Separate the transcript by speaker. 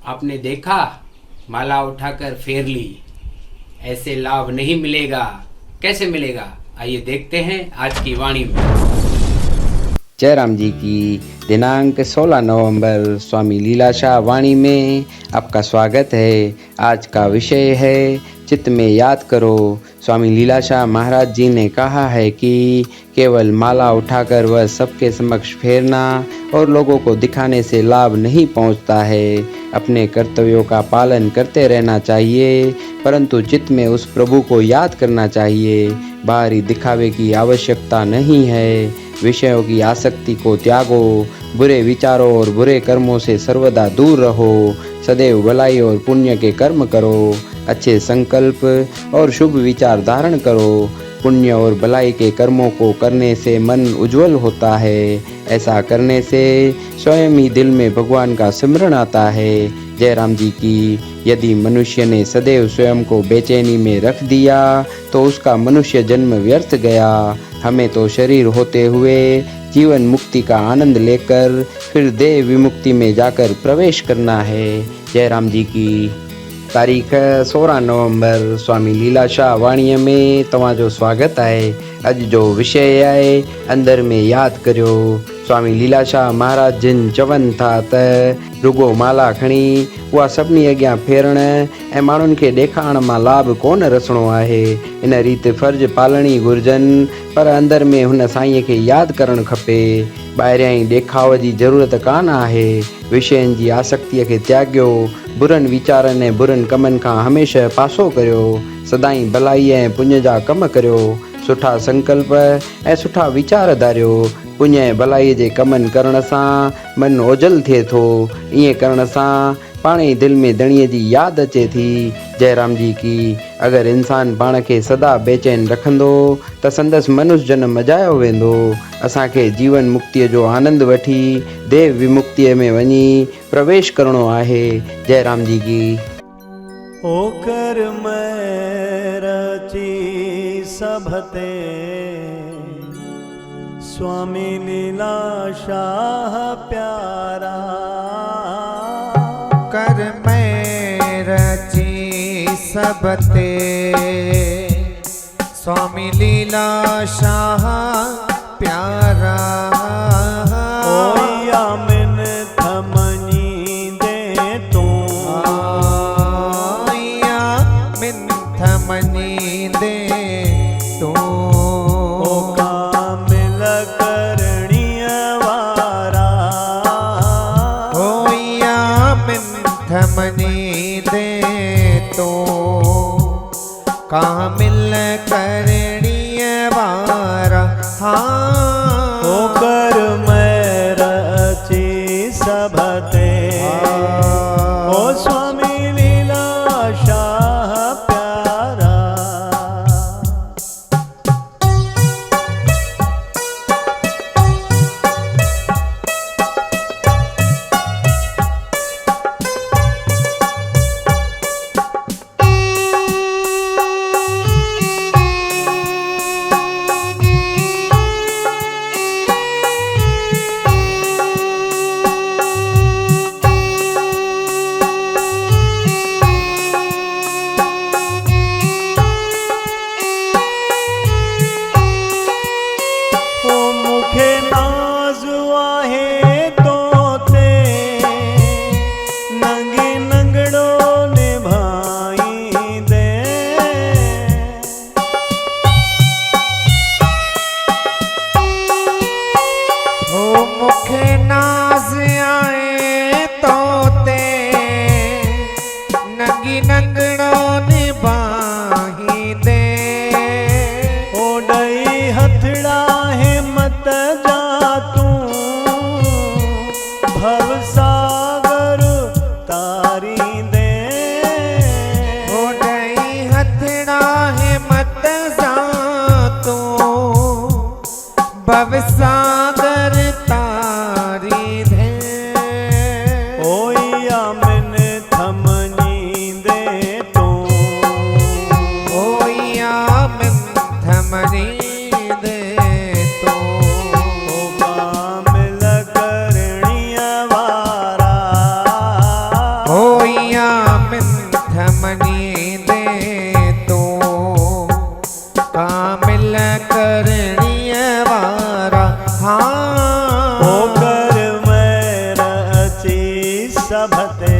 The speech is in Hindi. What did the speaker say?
Speaker 1: आपने देखा, माला उठाकर फेर ली, ऐसे लाभ नहीं मिलेगा। कैसे मिलेगा? आइए देखते हैं आज की वाणी में।
Speaker 2: जयराम जी की दिनांक 16 नवंबर स्वामी लीलाशाह वाणी में आपका स्वागत है। आज का विषय है चित्त में याद करो। स्वामी लीलाशाह महाराज जी ने कहा है कि केवल माला उठाकर वह सबके समक्ष फेरना और लोगों को दिखाने से लाभ नहीं पहुंचता है। अपने कर्तव्यों का पालन करते रहना चाहिए, परंतु चित्त में उस प्रभु को याद करना चाहिए। बाहरी दिखावे की आवश्यकता नहीं है। विषयों की आसक्ति को त्यागो, बुरे विचारों और बुरे कर्मों से सर्वदा दूर रहो। सदैव भलाई और पुण्य के कर्म करो। अच्छे संकल्प और शुभ विचार धारण करो। पुण्य और भलाई के कर्मों को करने से मन उज्जवल होता है। ऐसा करने से स्वयं ही दिल में भगवान का सिमरण आता है। जयराम जी की यदि मनुष्य ने सदैव स्वयं को बेचैनी में रख दिया तो उसका मनुष्य जन्म व्यर्थ गया। हमें तो शरीर होते हुए जीवन मुक्ति का आनंद लेकर फिर देह विमुक्ति में जाकर प्रवेश करना है। जयराम जी की तारीख 16 नवंबर स्वामी लीलाशाह वाणी में तव्हांजो स्वागत है। अज जो विषय है अंदर में याद करियो। स्वामी लीलाशाह महाराज जिन चवन था त रुगो माला खणी उहा सभिनी अॻियां फेरण ऐं माण्हुनि खे ॾेखारण मां लाभ कोन रसणो आहे। इन रीति फर्ज़ पालणी घुरिजनि, पर अंदर में हुन साईंअ खे यादि करणु खपे। ॿाहिरियां ई ॾेखाव जी ज़रूरत कान आहे। विषयनि जी आसक्तिअ खे त्यागियो। बुरनि वीचारनि ऐं बुरनि कमनि खां हमेशह पासो करियो। सदाईं भलाई ऐं पुञ जा कम करियो। सुठा संकल्प ऐं सुठा वीचार धारियो। पुञ ऐं भलाई जे कमनि करण सां मन ओझल थिए थो। ईअं करण सां पाण ई दिलि में धणीअ जी यादि अचे थी। जयराम जी की अगरि इंसान पाण खे सदा बेचैन रखंदो त संदसि मनुष्य जन्म अजायो वेंदो। असांखे जीवन मुक्तिअ जो आनंद वठी देह विमुक्तिअ में वञी प्रवेश करणो आहे। जयराम जी की
Speaker 3: ओकर मैं रची सभते स्वामी लीलाशाह प्यारा।
Speaker 4: कर मैं रची सबते स्वामी लीलाशाह प्यारा।
Speaker 3: ओया मिन थमनी दे तू,
Speaker 4: ओया मिन थमनी दे तू।
Speaker 3: ओ कामिल करणीय वारा।
Speaker 4: ओया मिन थमनी दे तू। कामिल करणीय वारा।
Speaker 3: ओकर मैं रची सभते ओ स्वामी लीलाशाह प्यारा। सभते